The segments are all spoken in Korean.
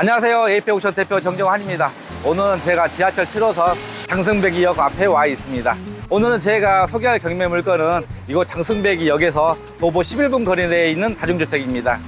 안녕하세요. 에이페옥션 대표 정정환입니다. 오늘은 제가 지하철 7호선 장승배기역 앞에 와 있습니다. 오늘은 제가 소개할 경매 물건은 이곳 장승배기역에서 도보 11분 거리 내에 있는 다중주택입니다.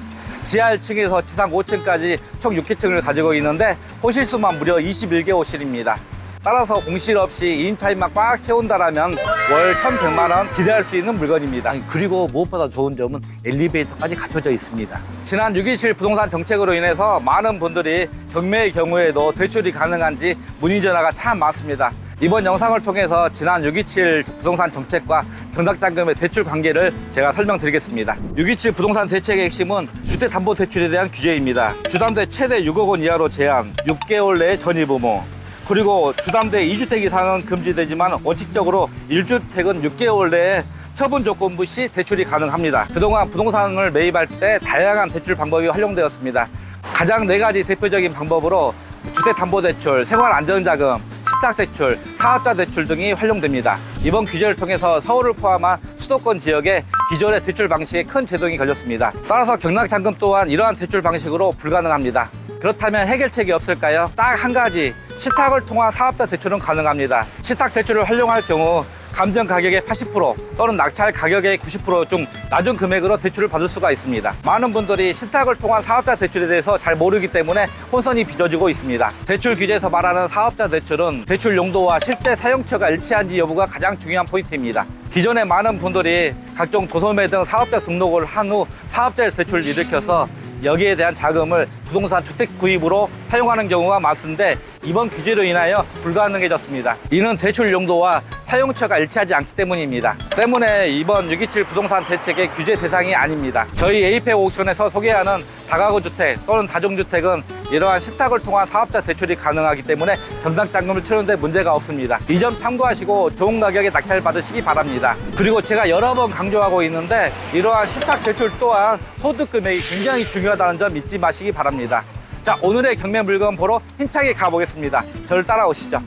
지하 1층에서 지상 5층까지 총 6기층을 가지고 있는데 호실수만 무려 21개 호실입니다. 따라서 공실 없이 2인 차임만 꽉 채운다라면 월 1,100만원 기대할 수 있는 물건입니다. 그리고 무엇보다 좋은 점은 엘리베이터까지 갖춰져 있습니다. 지난 6.27 부동산 정책으로 인해서 많은 분들이 경매의 경우에도 대출이 가능한지 문의 전화가 참 많습니다. 이번 영상을 통해서 지난 6.27 부동산 정책과 경락잔금의 대출 관계를 제가 설명드리겠습니다. 6.27 부동산 대책의 핵심은 주택담보대출에 대한 규제입니다. 주담대 최대 6억 원 이하로 제한, 6개월 내에 전입 의무, 그리고 주담대 2주택 이상은 금지되지만 원칙적으로 1주택은 6개월 내에 처분 조건부 시 대출이 가능합니다. 그동안 부동산을 매입할 때 다양한 대출 방법이 활용되었습니다. 가장 4가지 대표적인 방법으로 주택담보대출, 생활안전자금, 시탁대출, 사업자대출 등이 활용됩니다. 이번 규제를 통해서 서울을 포함한 수도권 지역에 기존의 대출 방식에 큰 제동이 걸렸습니다. 따라서 경락잔금 또한 이러한 대출 방식으로 불가능합니다. 그렇다면 해결책이 없을까요? 딱 한 가지, 시탁을 통한 사업자 대출은 가능합니다. 시탁 대출을 활용할 경우 감정 가격의 80% 또는 낙찰 가격의 90% 중 낮은 금액으로 대출을 받을 수가 있습니다. 많은 분들이 시탁을 통한 사업자 대출에 대해서 잘 모르기 때문에 혼선이 빚어지고 있습니다. 대출 규제에서 말하는 사업자 대출은 대출 용도와 실제 사용처가 일치한지 여부가 가장 중요한 포인트입니다. 기존에 많은 분들이 각종 도소매 등 사업자 등록을 한 후 사업자에서 대출을 일으켜서 여기에 대한 자금을 부동산 주택 구입으로 사용하는 경우가 많은데 이번 규제로 인하여 불가능해졌습니다. 이는 대출 용도와 사용처가 일치하지 않기 때문입니다. 때문에 이번 6.27 부동산 대책의 규제 대상이 아닙니다. 저희 에이페옥션에서 소개하는 다가구 주택 또는 다중주택은 이러한 시탁을 통한 사업자 대출이 가능하기 때문에 경락잔금을 치르는데 문제가 없습니다. 이 점 참고하시고 좋은 가격에 낙찰 받으시기 바랍니다. 그리고 제가 여러 번 강조하고 있는데 이러한 시탁 대출 또한 소득 금액이 굉장히 중요하다는 점 잊지 마시기 바랍니다. 자, 오늘의 경매 물건 보러 힘차게 가보겠습니다. 저를 따라오시죠.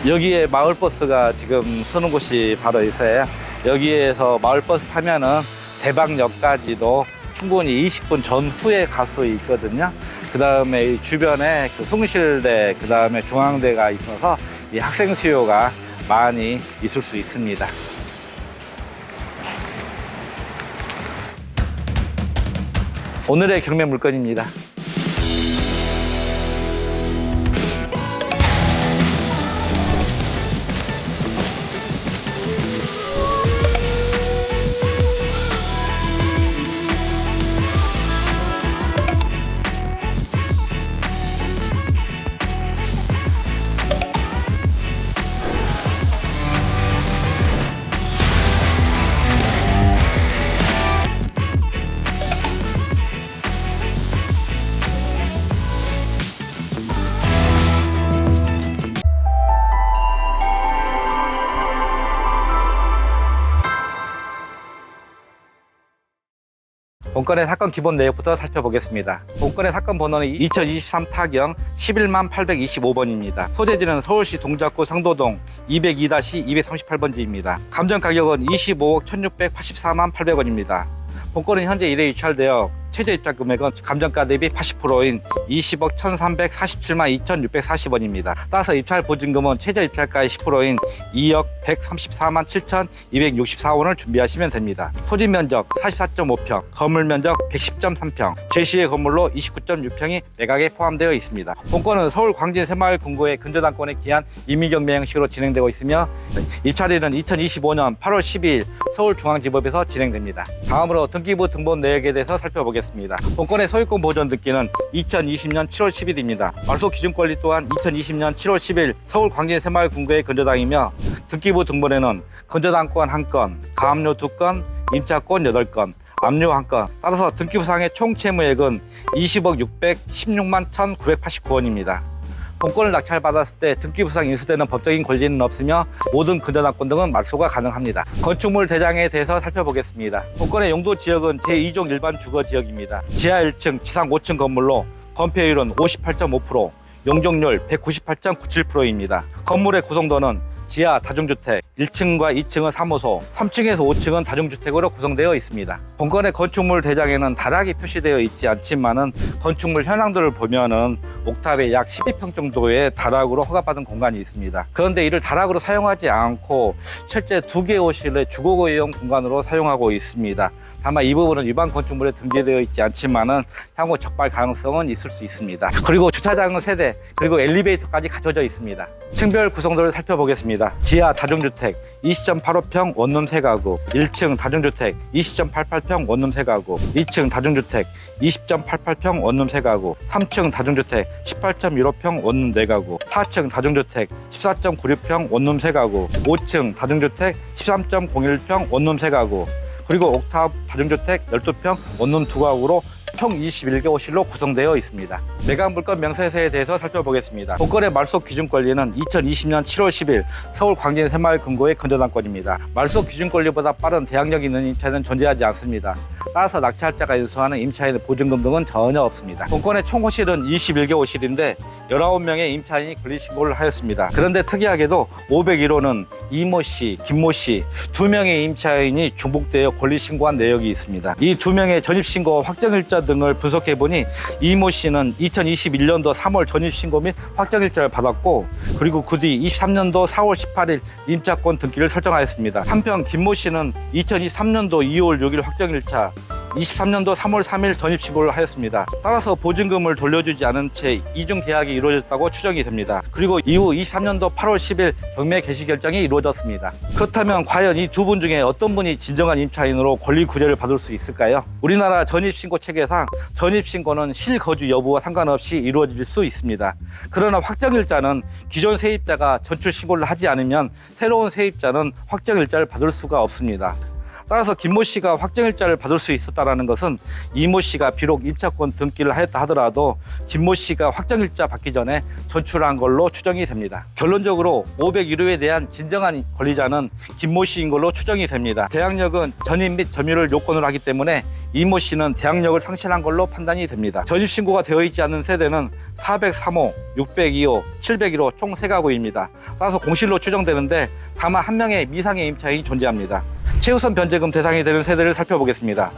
여기에 마을버스가 지금 서는 곳이 바로 있어요. 여기에서 마을버스 타면은 대방역까지도 충분히 20분 전후에 갈 수 있거든요. 그 다음에 주변에 숭실대, 그 다음에 중앙대가 있어서 이 학생 수요가 많이 있을 수 있습니다. 오늘의 경매 물건입니다. 본건의 사건 기본 내역부터 살펴보겠습니다. 본건의 사건 번호는 2023 타경 118,825번입니다. 소재지는 서울시 동작구 상도동 202-238번지입니다. 감정 가격은 25억 1,684만 800원입니다. 본건은 현재 1회 유찰되어 최저 입찰 금액은 감정가 대비 80%인 20억 1,347만 2,640원입니다. 따라서 입찰 보증금은 최저 입찰가의 10%인 2억 134만 7,264원을 준비하시면 됩니다. 토지 면적 44.5평, 건물 면적 110.3평, 제시의 건물로 29.6평이 매각에 포함되어 있습니다. 본건은 서울 광진 새마을 금고의 근저당권에 기한 임의경매 형식으로 진행되고 있으며 입찰일은 2025년 8월 12일 서울중앙지법에서 진행됩니다. 다음으로 등기부 등본 내역에 대해서 살펴보겠습니다. 본건의 소유권 보존 등기는 2020년 7월 10일입니다. 말소 기준권리 또한 2020년 7월 10일 서울 광진 새마을 금고의 근저당이며 등기부 등본에는 근저당권 1건, 가압류 2건, 임차권 8건, 압류 1건, 따라서 등기부상의 총 채무액은 20억 616만 1,989원입니다. 본건을 낙찰받았을 때 등기부상 인수되는 법적인 권리는 없으며 모든 근저당권 등은 말소가 가능합니다. 건축물 대장에 대해서 살펴보겠습니다. 본건의 용도 지역은 제2종 일반 주거 지역입니다. 지하 1층, 지상 5층 건물로 건폐율은 58.5%, 용적률 198.97%입니다. 건물의 구성도는 지하 다중주택, 1층과 2층은 사무소, 3층에서 5층은 다중주택으로 구성되어 있습니다. 본건의 건축물 대장에는 다락이 표시되어 있지 않지만은 건축물 현황들을 보면은 옥탑에 약 12평 정도의 다락으로 허가받은 공간이 있습니다. 그런데 이를 다락으로 사용하지 않고 실제 2개 호실의 주거용 공간으로 사용하고 있습니다. 다만 이 부분은 일반 건축물에 등재되어 있지 않지만은 향후 적발 가능성은 있을 수 있습니다. 그리고 주차장은 3대, 그리고 엘리베이터까지 갖춰져 있습니다. 층별 구성도를 살펴보겠습니다. 지하 다중주택 20.85평 원룸 3가구, 1층 다중주택 20.88평 원룸 3가구, 2층 다중주택 20.88평 원룸 3가구, 3층 다중주택 18.15평 원룸 4가구, 4층 다중주택 14.96평 원룸 3가구, 5층 다중주택 13.01평 원룸 3가구, 그리고 옥탑 다중주택 12평 원룸 2가구로 총 21개 호실로 구성되어 있습니다. 매각 물건 명세서에 대해서 살펴보겠습니다. 본건의 말소 기준 권리는 2020년 7월 10일 서울 광진 새마을 금고의 건전한권입니다. 말소 기준 권리보다 빠른 대항력 있는 임차인은 존재하지 않습니다. 따라서 낙찰자가 인수하는 임차인의 보증금 등은 전혀 없습니다. 본건의 총 호실은 21개 호실인데 19명의 임차인이 권리신고를 하였습니다. 그런데 특이하게도 501호는 이모 씨, 김모 씨 2명의 임차인이 중복되어 권리신고한 내역이 있습니다. 이 2명의 전입신고와 확정일자 등을 분석해보니 이모 씨는 2021년도 3월 전입신고 및 확정일자를 받았고, 그리고 그 뒤 23년도 4월 18일 임차권 등기를 설정하였습니다. 한편 김모 씨는 2023년도 2월 6일 확정일차, 23년도 3월 3일 전입신고를 하였습니다. 따라서 보증금을 돌려주지 않은 채 이중 계약이 이루어졌다고 추정이 됩니다. 그리고 이후 23년도 8월 10일 경매 개시 결정이 이루어졌습니다. 그렇다면 과연 이 2분 중에 어떤 분이 진정한 임차인으로 권리 구제를 받을 수 있을까요? 우리나라 전입신고 체계상 전입신고는 실거주 여부와 상관없이 이루어질 수 있습니다. 그러나 확정일자는 기존 세입자가 전출신고를 하지 않으면 새로운 세입자는 확정일자를 받을 수가 없습니다. 따라서 김모 씨가 확정일자를 받을 수 있었다는 것은 이모 씨가 비록 임차권 등기를 하였다 하더라도 김모 씨가 확정일자 받기 전에 전출한 걸로 추정이 됩니다. 결론적으로 501호에 대한 진정한 권리자는 김모 씨인 걸로 추정이 됩니다. 대항력은 전입 및 점유를 요건으로 하기 때문에 이모 씨는 대항력을 상실한 걸로 판단이 됩니다. 전입신고가 되어 있지 않은 세대는 403호, 602호, 701호 총 3가구입니다. 따라서 공실로 추정되는데 다만 한 명의 미상의 임차인이 존재합니다. 최우선 변제금 대상이 되는 세대를 살펴보겠습니다.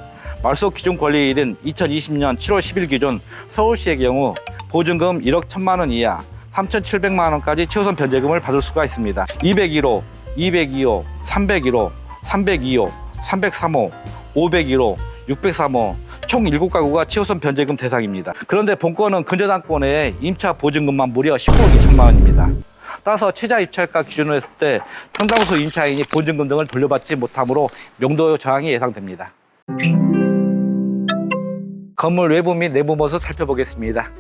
말소 기준 권리일인 2020년 7월 10일 기준 서울시의 경우 보증금 1억 1천만 원 이하 3,700만 원까지 최우선 변제금을 받을 수가 있습니다. 201호, 202호, 301호, 302호, 303호, 501호, 603호 총 7가구가 최우선 변제금 대상입니다. 그런데 본건은 근저당권의 임차 보증금만 무려 19억 2천만 원입니다. 따라서 최저 입찰가 기준으로 했을 때 상당수 임차인이 보증금 등을 돌려받지 못하므로 명도 저항이 예상됩니다. 건물 외부 및 내부 모습 살펴보겠습니다.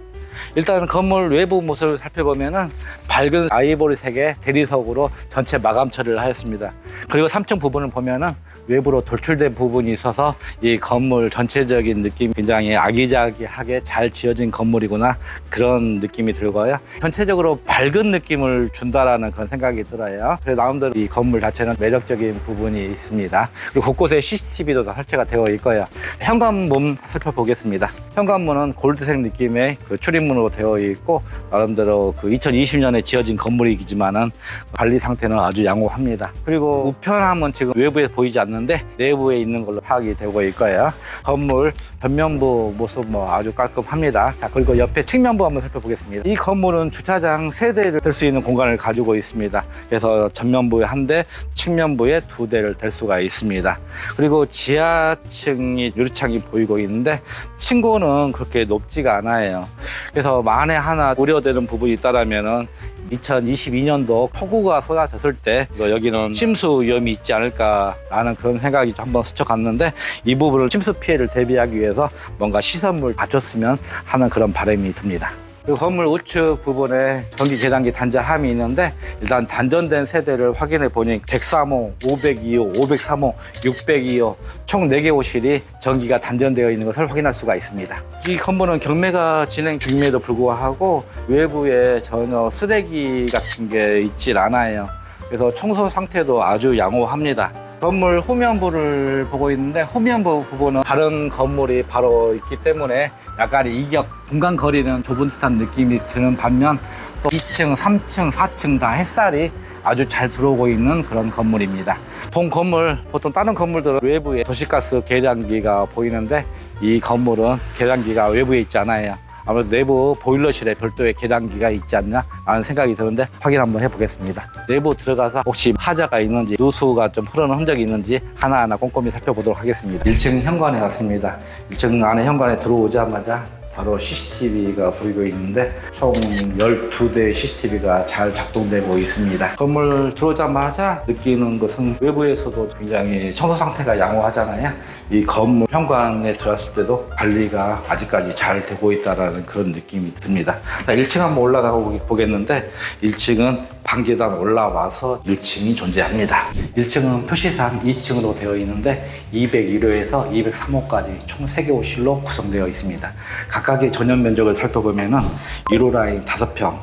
일단 건물 외부 모습을 살펴보면은 밝은 아이보리색의 대리석으로 전체 마감 처리를 하였습니다. 그리고 3층 부분을 보면은 외부로 돌출된 부분이 있어서 이 건물 전체적인 느낌이 굉장히 아기자기하게 잘 지어진 건물이구나 그런 느낌이 들고요. 전체적으로 밝은 느낌을 준다라는 그런 생각이 들어요. 그래서 나름대로 이 건물 자체는 매력적인 부분이 있습니다. 그리고 곳곳에 CCTV도 다 설치가 되어 있고요. 현관문 살펴보겠습니다. 현관문은 골드색 느낌의 그 출입문으로 되어 있고 나름대로 그 2020년에 지어진 건물이지만은 관리 상태는 아주 양호합니다. 그리고 우편함은 지금 외부에 보이지 않는데 내부에 있는 걸로 파악이 되고 있고요. 건물 전면부 모습 아주 깔끔합니다. 자, 그리고 옆에 측면부 한번 살펴보겠습니다. 이 건물은 주차장 3대를 댈 수 있는 공간을 가지고 있습니다. 그래서 전면부에 1대, 측면부에 2대를 댈 수가 있습니다. 그리고 지하층이 유리창이 보이고 있는데 층고는 그렇게 높지가 않아요. 그래서 만에 하나 우려되는 부분이 있다라면은 2022년도 폭우가 쏟아졌을 때 여기는 침수 위험이 있지 않을까라는 그런 생각이 한번 스쳐갔는데 이 부분을 침수 피해를 대비하기 위해서 뭔가 시설물을 갖췄으면 하는 그런 바람이 듭니다. 그 건물 우측 부분에 전기 계단기 단자함이 있는데 일단 단전된 세대를 확인해 보니 103호, 502호, 503호, 602호 총 4개 호실이 전기가 단전되어 있는 것을 확인할 수가 있습니다. 이 건물은 경매가 진행 중임에도 불구하고 외부에 전혀 쓰레기 같은 게 있질 않아요. 그래서 청소 상태도 아주 양호합니다. 건물 후면부를 보고 있는데 후면부 부분은 다른 건물이 바로 있기 때문에 약간 이격 공간 거리는 좁은 듯한 느낌이 드는 반면 또 2층, 3층, 4층 다 햇살이 아주 잘 들어오고 있는 그런 건물입니다. 본 건물, 보통 다른 건물들은 외부에 도시가스 계량기가 보이는데 이 건물은 계량기가 외부에 있지 않아요. 아무래도 내부 보일러실에 별도의 계량기가 있지 않나 라는 생각이 드는데 확인 한번 해보겠습니다. 내부 들어가서 혹시 하자가 있는지, 누수가 좀 흐르는 흔적이 있는지 하나하나 꼼꼼히 살펴보도록 하겠습니다. 1층 현관에 왔습니다. 1층 안에 현관에 들어오자마자 바로 CCTV가 보이고 있는데 총 12대의 CCTV가 잘 작동되고 있습니다. 건물 들어오자마자 느끼는 것은 외부에서도 굉장히 청소 상태가 양호하잖아요. 이 건물 현관에 들어왔을 때도 관리가 아직까지 잘 되고 있다는 그런 느낌이 듭니다. 1층 한번 올라가 보겠는데 1층은 방계단 올라와서 1층이 존재합니다. 1층은 표시상 2층으로 되어 있는데 201호에서 203호까지 총 3개 호실로 구성되어 있습니다. 각각의 전용 면적을 살펴보면은 1호 라인 5평,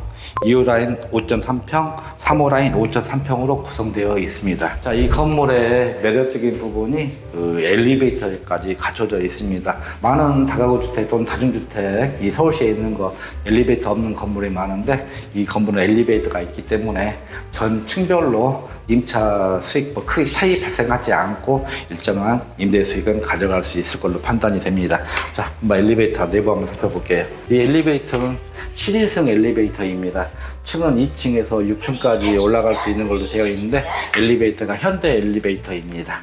2호 라인 5.3평, 3호 라인 5.3평으로 구성되어 있습니다. 자, 이 건물의 매력적인 부분이 엘리베이터까지 갖춰져 있습니다. 많은 다가구 주택 또는 다중주택, 이 서울시에 있는 거 엘리베이터 없는 건물이 많은데 이 건물은 엘리베이터가 있기 때문에 전 층별로 임차 수익 크게 차이 발생하지 않고 일정한 임대 수익은 가져갈 수 있을 걸로 판단이 됩니다. 자, 한번 엘리베이터 내부 한번 살펴볼게요. 이 엘리베이터는 7인승 엘리베이터입니다. 층은 2층에서 6층까지 올라갈 수 있는 걸로 되어 있는데 엘리베이터가 현대 엘리베이터입니다.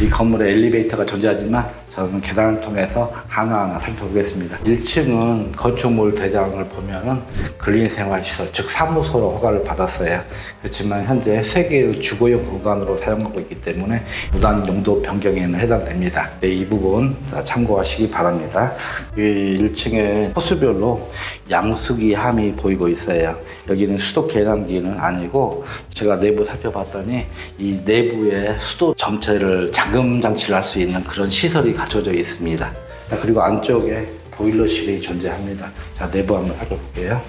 이 건물에 엘리베이터가 존재하지만 저는 계단을 통해서 하나하나 살펴보겠습니다. 1층은 건축물 대장을 보면은 근린생활시설, 즉 사무소로 허가를 받았어요. 그렇지만 현재 3개의 주거용 공간으로 사용하고 있기 때문에 무단 용도 변경에는 해당됩니다. 네, 이 부분 참고하시기 바랍니다. 이 1층에 호수별로 양수기 함이 보이고 있어요. 여기는 수도 계량기는 아니고 제가 내부 살펴봤더니 이 내부에 수도 정체를 잠금 장치를 할 수 있는 그런 시설이 갖춰져 있습니다. 자, 그리고 안쪽에 보일러실이 존재합니다. 자, 내부 한번 살펴볼게요.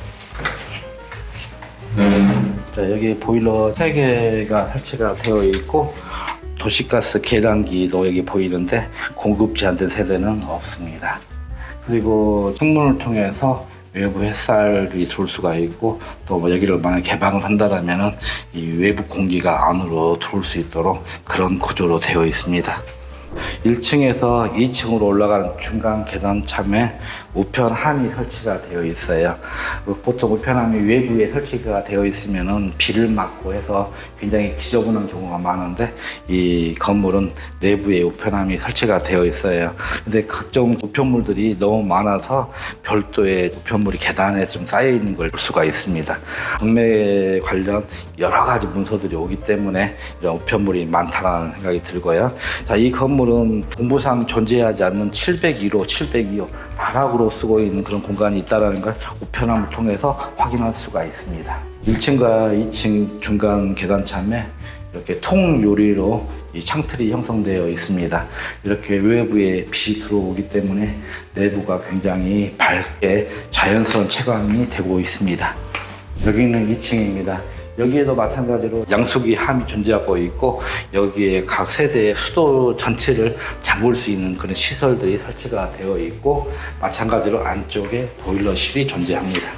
자, 여기 보일러 3개가 설치가 되어 있고 도시가스 계량기도 여기 보이는데 공급 제한된 세대는 없습니다. 그리고 창문을 통해서 외부 햇살이 들어올 수가 있고 또 여기를 만약 개방을 한다면은 이 외부 공기가 안으로 들어올 수 있도록 그런 구조로 되어 있습니다. 1층에서 2층으로 올라가는 중간 계단참에 우편함이 설치가 되어 있어요. 보통 우편함이 외부에 설치가 되어 있으면은 비를 맞고 해서 굉장히 지저분한 경우가 많은데 이 건물은 내부에 우편함이 설치가 되어 있어요. 근데 각종 우편물들이 너무 많아서 별도의 우편물이 계단에 좀 쌓여 있는 걸 볼 수가 있습니다. 경매 관련 여러 가지 문서들이 오기 때문에 이런 우편물이 많다는 생각이 들고요. 자, 이 건물은 공부상 존재하지 않는 701호, 702호 다락으로 쓰고 있는 그런 공간이 있다는 걸 우편함을 통해서 확인할 수가 있습니다. 1층과 2층 중간 계단참에 이렇게 통유리로 이 창틀이 형성되어 있습니다. 이렇게 외부에 빛이 들어오기 때문에 내부가 굉장히 밝게 자연스러운 채광이 되고 있습니다. 여기는 2층입니다. 여기에도 마찬가지로 양수기 함이 존재하고 있고 여기에 각 세대의 수도 전체를 잠글 수 있는 그런 시설들이 설치가 되어 있고 마찬가지로 안쪽에 보일러실이 존재합니다.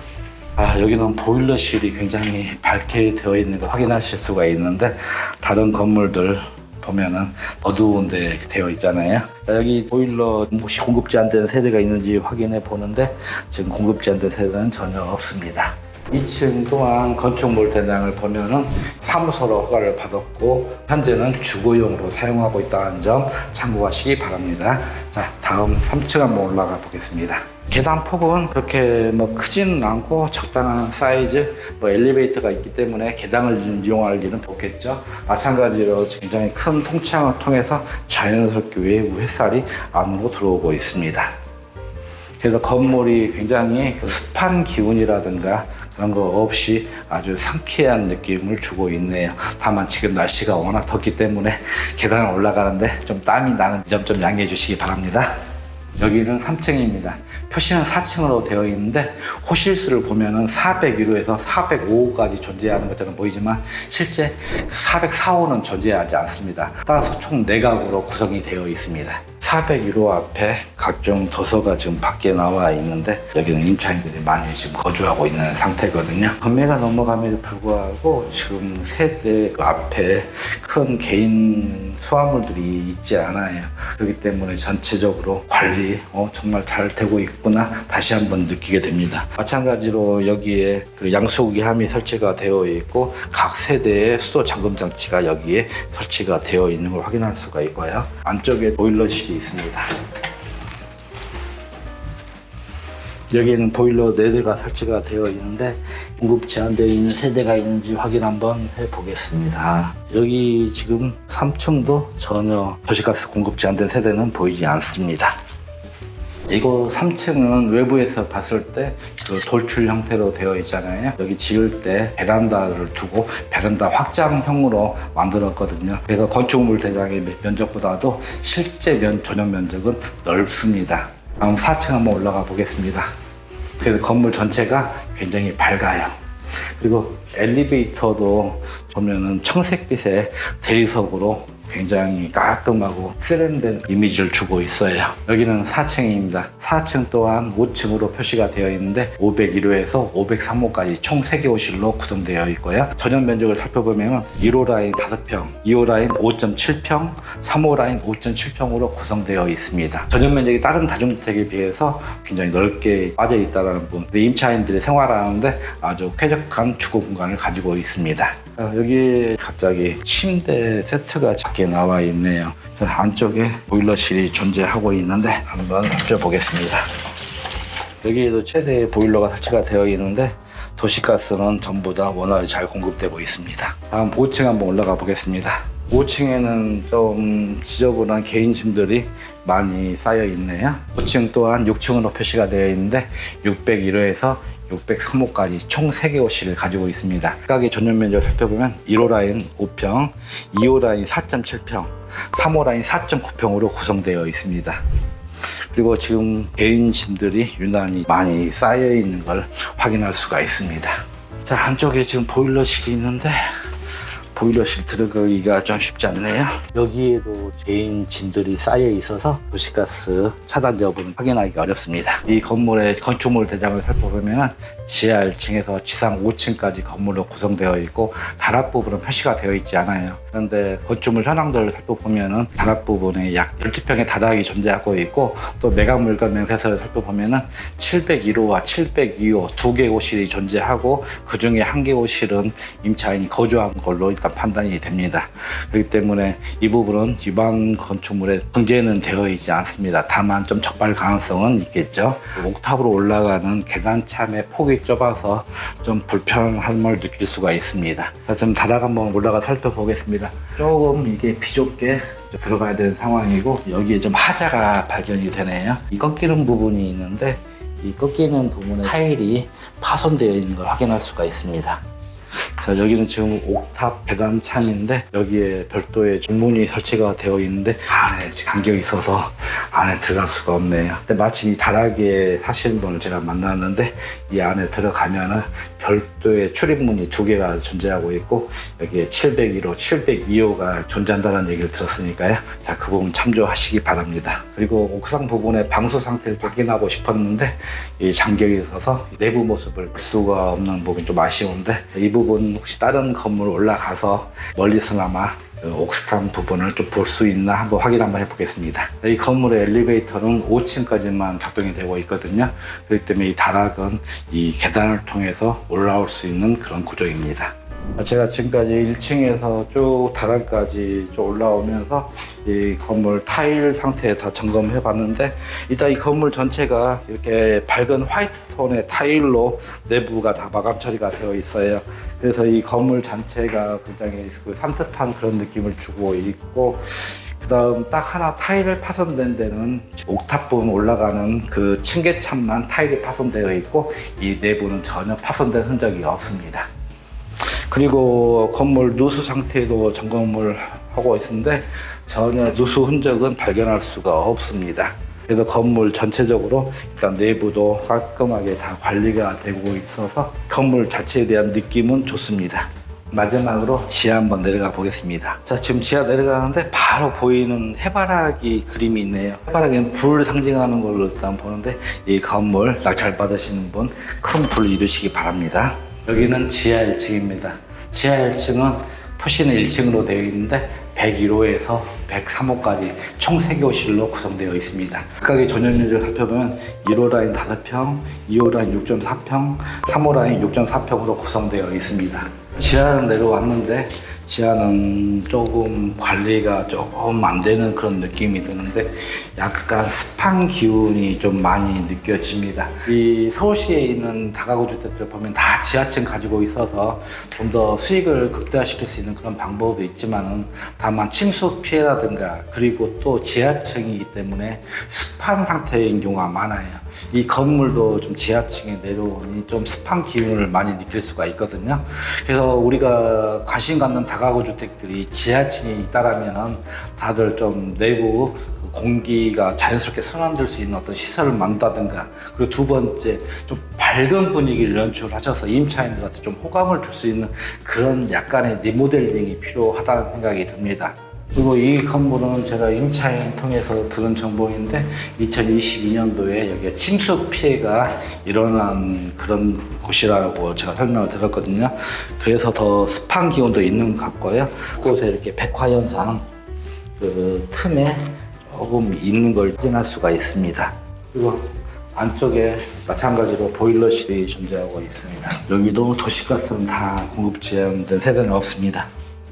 여기는 보일러실이 굉장히 밝게 되어 있는 걸 확인하실 수가 있는데 다른 건물들 보면은 어두운데 되어 있잖아요. 자, 여기 보일러 혹시 공급 제한된 세대가 있는지 확인해 보는데 지금 공급 제한된 세대는 전혀 없습니다. 2층 또한 건축물 대장을 보면은 사무소로 허가를 받았고 현재는 주거용으로 사용하고 있다는 점 참고하시기 바랍니다. 자, 다음 3층 한번 올라가 보겠습니다. 계단 폭은 그렇게 크지는 않고 적당한 사이즈, 엘리베이터가 있기 때문에 계단을 이용할 일은 없겠죠. 마찬가지로 굉장히 큰 통창을 통해서 자연스럽게 외부 햇살이 안으로 들어오고 있습니다. 그래서 건물이 굉장히 습한 기운이라든가 그런 거 없이 아주 상쾌한 느낌을 주고 있네요. 다만 지금 날씨가 워낙 덥기 때문에 계단을 올라가는데 좀 땀이 나는 점 좀 양해해 주시기 바랍니다. 여기는 3층입니다. 표시는 4층으로 되어 있는데 호실수를 보면은 401호에서 405호까지 존재하는 것처럼 보이지만 실제 404호는 존재하지 않습니다. 따라서 총 4가구로 구성이 되어 있습니다. 401호 앞에 각종 도서가 지금 밖에 나와 있는데 여기는 임차인들이 많이 지금 거주하고 있는 상태거든요. 금매가 넘어감에도 불구하고 지금 세대 앞에 큰 개인 수화물들이 있지 않아요. 그렇기 때문에 전체적으로 관리 정말 잘 되고 있구나 다시 한번 느끼게 됩니다. 마찬가지로 여기에 그 양소기함이 설치가 되어 있고 각 세대의 수도 잠금 장치가 여기에 설치가 되어 있는 걸 확인할 수가 있고요. 안쪽에 보일러실이 있습니다. 여기에는 보일러 4대가 설치가 되어 있는데 공급 제한되어 있는 세대가 있는지 확인 한번 해보겠습니다. 여기 지금 3층도 전혀 도시가스 공급 제한된 세대는 보이지 않습니다. 이거 3층은 외부에서 봤을 때 그 돌출 형태로 되어 있잖아요. 여기 지을 때 베란다를 두고 베란다 확장형으로 만들었거든요. 그래서 건축물 대장의 면적보다도 실제 전용 면적은 넓습니다. 다음 4층 한번 올라가 보겠습니다. 그래서 건물 전체가 굉장히 밝아요. 그리고 엘리베이터도 보면은 청색빛의 대리석으로 굉장히 깔끔하고 세련된 이미지를 주고 있어요. 여기는 4층입니다. 4층 또한 5층으로 표시가 되어 있는데 501호에서 503호까지 총 3개 호실로 구성되어 있고요. 전용 면적을 살펴보면 1호 라인 5평, 2호 라인 5.7평, 3호 라인 5.7평으로 구성되어 있습니다. 전용 면적이 다른 다중주택에 비해서 굉장히 넓게 빠져 있다는 부분. 임차인들이 생활하는데 아주 쾌적한 주거 공간을 가지고 있습니다. 여기 갑자기 침대 세트가 작게 나와 있네요. 안쪽에 보일러실이 존재하고 있는데 한번 살펴보겠습니다. 여기에도 최대의 보일러가 설치가 되어 있는데 도시가스는 전부 다 원활히 잘 공급되고 있습니다. 다음 5층 한번 올라가 보겠습니다. 5층에는 좀 지저분한 개인 짐들이 많이 쌓여 있네요. 5층 또한 6층으로 표시가 되어 있는데 601호에서 603호까지 총 3개 호실을 가지고 있습니다. 각각의 전용 면적을 살펴보면 1호 라인 5평, 2호 라인 4.7평, 3호 라인 4.9평으로 구성되어 있습니다. 그리고 지금 개인 짐들이 유난히 많이 쌓여 있는 걸 확인할 수가 있습니다. 자, 안쪽에 지금 보일러실이 있는데 보일러실 들어가기가 좀 쉽지 않네요. 여기에도 개인 짐들이 쌓여 있어서 도시가스 차단 여부는 확인하기 어렵습니다. 이 건물의 건축물 대장을 살펴보면 지하 1층에서 지상 5층까지 건물로 구성되어 있고 다락 부분은 표시가 되어 있지 않아요. 그런데 건축물 현황들을 살펴보면 다락 부분에 약 12평의 다락이 존재하고 있고 또 매각물건 명세서를 살펴보면 701호와 702호 2개 호실이 존재하고 그 중에 1개 호실은 임차인이 거주한 걸로 일단 판단이 됩니다. 그렇기 때문에 이 부분은 일반 건축물에 등재는 되어 있지 않습니다. 다만 좀 적발 가능성은 있겠죠. 옥탑으로 올라가는 계단참의 폭이 좁아서 좀 불편함을 느낄 수가 있습니다. 좀 다락 한번 올라가 살펴보겠습니다. 조금 이게 비좁게 들어가야 되는 상황이고 여기에 좀 하자가 발견이 되네요. 이 꺾이는 부분이 있는데 이 꺾이는 부분에 타일이 파손되어 있는 걸 확인할 수가 있습니다. 자, 여기는 지금 옥탑 계단창인데 여기에 별도의 중문이 설치가 되어 있는데 안에 간격이 있어서 안에 들어갈 수가 없네요. 근데 마침 이 다락에 사시는 분을 제가 만났는데 이 안에 들어가면은 별도의 출입문이 2개가 존재하고 있고 여기에 701호, 702호가 존재한다는 얘기를 들었으니까요. 자, 그 부분 참조하시기 바랍니다. 그리고 옥상 부분의 방수 상태를 확인하고 싶었는데 이 장벽이 있어서 내부 모습을 볼 수가 없는 부분이 좀 아쉬운데 이 부분 혹시 다른 건물 올라가서 멀리서나마 옥상 부분을 좀 볼 수 있나 한번 확인 한번 해보겠습니다. 이 건물의 엘리베이터는 5층까지만 작동이 되고 있거든요. 그렇기 때문에 이 다락은 이 계단을 통해서 올라올 수 있는 그런 구조입니다. 제가 지금까지 1층에서 쭉 다락까지 쭉 올라오면서 이 건물 타일 상태에 다 점검해 봤는데 일단 이 건물 전체가 이렇게 밝은 화이트 톤의 타일로 내부가 다 마감 처리가 되어 있어요. 그래서 이 건물 전체가 굉장히 산뜻한 그런 느낌을 주고 있고 그 다음 딱 하나 타일을 파손된 데는 옥탑 부분 올라가는 그 층계참만 타일이 파손되어 있고 이 내부는 전혀 파손된 흔적이 없습니다. 그리고 건물 누수 상태도 점검을 하고 있는데 전혀 누수 흔적은 발견할 수가 없습니다. 그래서 건물 전체적으로 일단 내부도 깔끔하게 다 관리가 되고 있어서 건물 자체에 대한 느낌은 좋습니다. 마지막으로 지하 한번 내려가 보겠습니다. 자, 지금 지하 내려가는데 바로 보이는 해바라기 그림이 있네요. 해바라기는 불을 상징하는 걸로 일단 보는데, 이 건물 낙찰 받으시는 분 큰 불 이루시기 바랍니다. 여기는 지하 1층입니다. 지하 1층은 표시는 1층으로 되어 있는데 101호에서 103호까지 총 3개 호실로 구성되어 있습니다. 각각의 전용률을 살펴보면 1호 라인 5평, 2호 라인 6.4평, 3호 라인 6.4평으로 구성되어 있습니다. 지하는 내려왔는데 지하는 조금 관리가 조금 안 되는 그런 느낌이 드는데 약간 습한 기운이 좀 많이 느껴집니다. 이 서울시에 있는 다가구 주택들 보면 다 지하층 가지고 있어서 좀 더 수익을 극대화시킬 수 있는 그런 방법도 있지만은, 다만 침수 피해라든가 그리고 또 지하층이기 때문에 습한 상태인 경우가 많아요. 이 건물도 좀 지하층에 내려오니 좀 습한 기운을 많이 느낄 수가 있거든요. 그래서 우리가 관심 갖는 다가구 주택들이 지하층에 있다라면은 다들 좀 내부 공기가 자연스럽게 순환될 수 있는 어떤 시설을 만든다든가, 그리고 두 번째 좀 밝은 분위기를 연출하셔서 임차인들한테 좀 호감을 줄 수 있는 그런 약간의 리모델링이 필요하다는 생각이 듭니다. 그리고 이 건물은 제가 임차인 통해서 들은 정보인데 2022년도에 여기에 침수 피해가 일어난 그런 곳이라고 제가 설명을 들었거든요. 그래서 더 습한 기온도 있는 것 같고요. 곳에 이렇게 백화현상 그 틈에 조금 있는 걸 확인할 수가 있습니다. 그리고 안쪽에 마찬가지로 보일러실이 존재하고 있습니다. 여기도 도시가스는 다 공급 제한된 세대는 없습니다.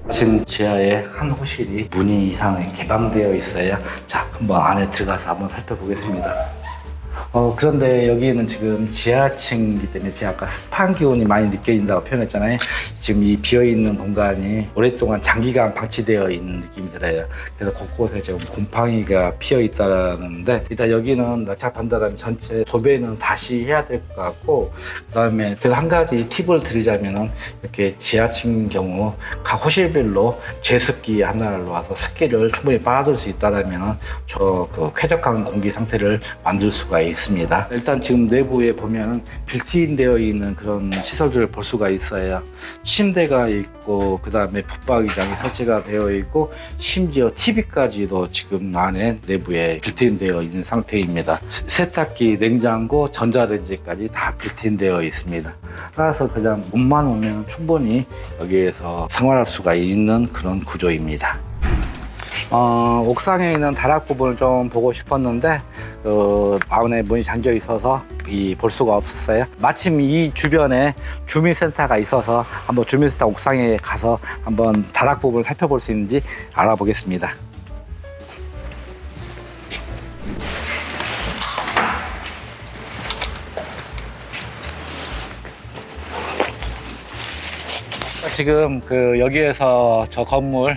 지금 지하에 한 호실이 문이 이상하게 개방되어 있어요. 자, 한번 안에 들어가서 한번 살펴보겠습니다. 그런데 여기는 지금 지하층이기 때문에 제가 아까 습한 기온이 많이 느껴진다고 표현했잖아요. 지금 이 비어있는 공간이 오랫동안 장기간 방치되어 있는 느낌이 들어요. 그래서 곳곳에 지금 곰팡이가 피어 있다는데, 일단 여기는 낙찰 판단한 전체 도배는 다시 해야 될 것 같고, 그 다음에 또 한 가지 팁을 드리자면은, 이렇게 지하층 경우 각 호실별로 제습기 하나를 놓아서 습기를 충분히 빨아들일 수 있다면은 그 쾌적한 공기 상태를 만들 수가 있습니다. 일단 지금 내부에 보면은 빌트인 되어 있는 그런 시설들을 볼 수가 있어요. 침대가 있고, 그 다음에 붙박이장이 설치가 되어 있고, 심지어 TV까지도 지금 안에 내부에 빌트인 되어 있는 상태입니다. 세탁기, 냉장고, 전자레인지까지 다 빌트인 되어 있습니다. 따라서 그냥 문만 오면 충분히 여기에서 생활할 수가 있는 그런 구조입니다. 옥상에 있는 다락 부분을 좀 보고 싶었는데 안에 문이 잠겨 있어서 볼 수가 없었어요. 마침 이 주변에 주민센터가 있어서 한번 주민센터 옥상에 가서 한번 다락 부분을 살펴볼 수 있는지 알아보겠습니다. 지금 여기에서 저 건물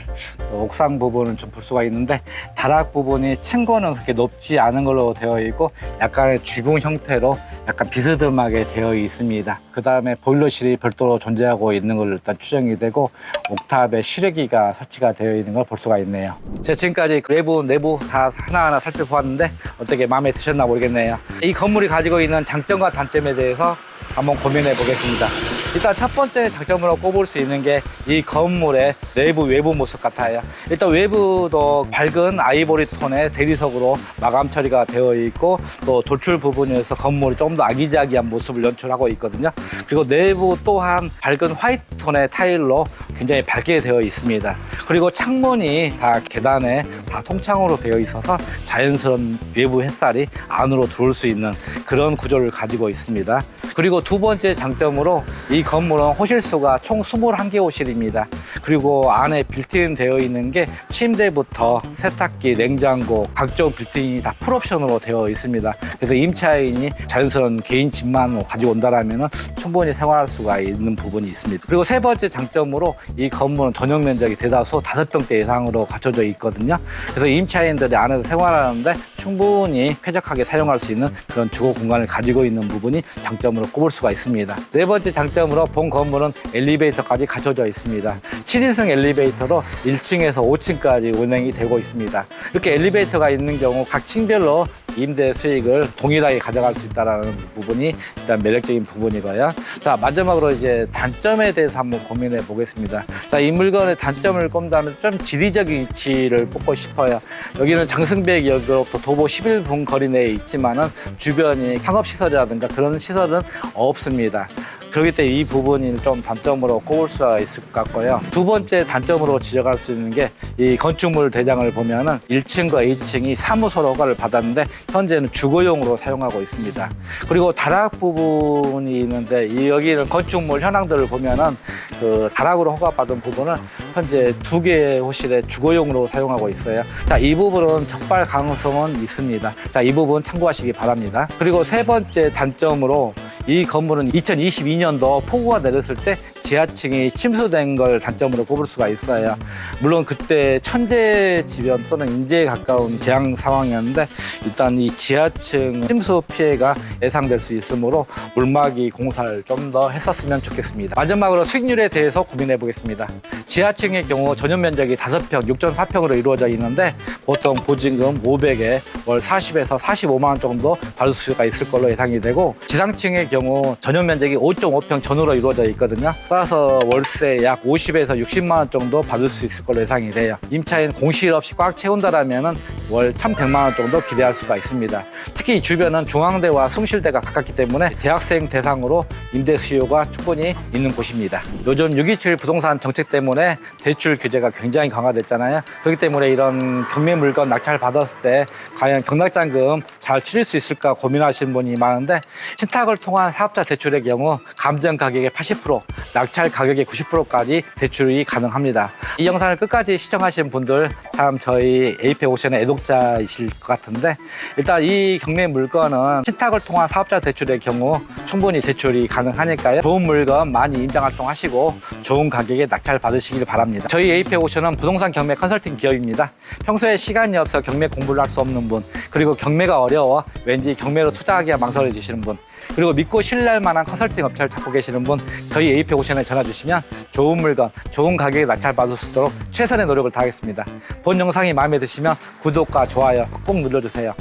옥상 부분을 좀 볼 수가 있는데, 다락 부분이 층고는 그렇게 높지 않은 걸로 되어 있고 약간의 쥐붕 형태로 약간 비스듬하게 되어 있습니다. 그 다음에 보일러실이 별도로 존재하고 있는 걸로 일단 추정이 되고, 옥탑에 실외기가 설치가 되어 있는 걸 볼 수가 있네요. 제가 지금까지 외부 내부 다 하나하나 살펴보았는데 어떻게 마음에 드셨나 모르겠네요. 이 건물이 가지고 있는 장점과 단점에 대해서 한번 고민해 보겠습니다. 일단 첫 번째 장점으로 꼽을 수 있는 게 이 건물의 내부 외부 모습 같아요. 일단 외부도 밝은 아이보리 톤의 대리석으로 마감 처리가 되어 있고, 또 돌출 부분에서 건물이 좀 더 아기자기한 모습을 연출하고 있거든요. 그리고 내부 또한 밝은 화이트 톤의 타일로 굉장히 밝게 되어 있습니다. 그리고 창문이 다 계단에 다 통창으로 되어 있어서 자연스러운 외부 햇살이 안으로 들어올 수 있는 그런 구조를 가지고 있습니다. 그리고 두 번째 장점으로 이 건물은 호실수가 총 21개 호실입니다. 그리고 안에 빌트인 되어 있는 게 침대부터 세탁기, 냉장고, 각종 빌트인이 다 풀옵션으로 되어 있습니다. 그래서 임차인이 자연스러운 개인 집만 가지고 온다면 충분히 생활할 수가 있는 부분이 있습니다. 그리고 세 번째 장점으로 이 건물은 전용 면적이 대다수 5평대 이상으로 갖춰져 있거든요. 그래서 임차인들이 안에서 생활하는데 충분히 쾌적하게 사용할 수 있는 그런 주거 공간을 가지고 있는 부분이 장점으로 꼽을 수가 있습니다. 네 번째 장점으로 본 건물은 엘리베이터까지 갖춰져 있습니다. 7인승 엘리베이터로 1층에서 5층까지 운행이 되고 있습니다. 이렇게 엘리베이터가 있는 경우 각 층별로 임대 수익을 동일하게 가져갈 수 있다는 부분이 일단 매력적인 부분이고요. 자, 마지막으로 이제 단점에 대해서 한번 고민해 보겠습니다. 자, 이 물건의 단점을 꼽는다면 좀 지리적인 위치를 뽑고 싶어요. 여기는 장승백역으로부터 도보 11분 거리 내에 있지만은 주변이 상업시설이라든가 그런 시설은 없습니다. 그렇기 때문에 이 부분이 좀 단점으로 꼽을 수가 있을 것 같고요. 두 번째 단점으로 지적할 수 있는 게 이 건축물 대장을 보면은 1층과 2층이 사무소로 허가를 받았는데 현재는 주거용으로 사용하고 있습니다. 그리고 다락 부분이 있는데 여기는 건축물 현황들을 보면은 그 다락으로 허가받은 부분을 현재 2개의 호실에 주거용으로 사용하고 있어요. 자, 이 부분은 적발 가능성은 있습니다. 자, 이 부분 참고하시기 바랍니다. 그리고 세 번째 단점으로 이 건물은 2022년도 폭우가 내렸을 때 지하층이 침수된 걸 단점으로 꼽을 수가 있어요. 물론 그때 천재지변 또는 인재에 가까운 재앙 상황이었는데 일단 이 지하층 침수 피해가 예상될 수 있으므로 물막이 공사를 좀 더 했었으면 좋겠습니다. 마지막으로 수익률에 대해서 고민해 보겠습니다. 지하층의 경우 전용 면적이 5평, 6.4평으로 이루어져 있는데 보통 보증금 500에 월 40에서 45만 원 정도 받을 수가 있을 걸로 예상이 되고 지상층의 경우 전용 면적이 5.5평 전후로 이루어져 있거든요. 따라서 월세 약 50에서 60만 원 정도 받을 수 있을 걸로 예상이 돼요. 임차인 공실 없이 꽉 채운다라면은 월 1,100만 원 정도 기대할 수가 있습니다. 특히 주변은 중앙대와 숭실대가 가깝기 때문에 대학생 대상으로 임대 수요가 충분히 있는 곳입니다. 요즘 627 부동산 정책 때문에 대출 규제가 굉장히 강화됐잖아요. 그렇기 때문에 이런 경매 물건 낙찰 받았을 때 과연 경락잔금 잘 치를 수 있을까 고민하시는 분이 많은데 신탁을 통한 사업자 대출의 경우 감정 가격의 80%, 낙찰 가격의 90%까지 대출이 가능합니다. 이 영상을 끝까지 시청하신 분들 참 저희 에이펙 오션의 애독자이실 것 같은데 일단 이 경매 물건은 신탁을 통한 사업자 대출의 경우 충분히 대출이 가능하니까요. 좋은 물건 많이 임장 활동하시고 좋은 가격에 낙찰 받으시길 바랍니다. 저희 에이펙 오션은 부동산 경매 컨설팅 기업입니다. 평소에 시간이 없어 경매 공부를 할 수 없는 분, 그리고 경매가 어려워 왠지 경매로 투자하기가 망설여지시는 분, 그리고 믿고 신뢰할 만한 컨설팅 업체를 찾고 계시는 분, 저희 에이펙 오션에 전화 주시면 좋은 물건, 좋은 가격에 낙찰 받을 수 있도록 최선의 노력을 다하겠습니다. 본 영상이 마음에 드시면 구독과 좋아요 꼭 눌러주세요.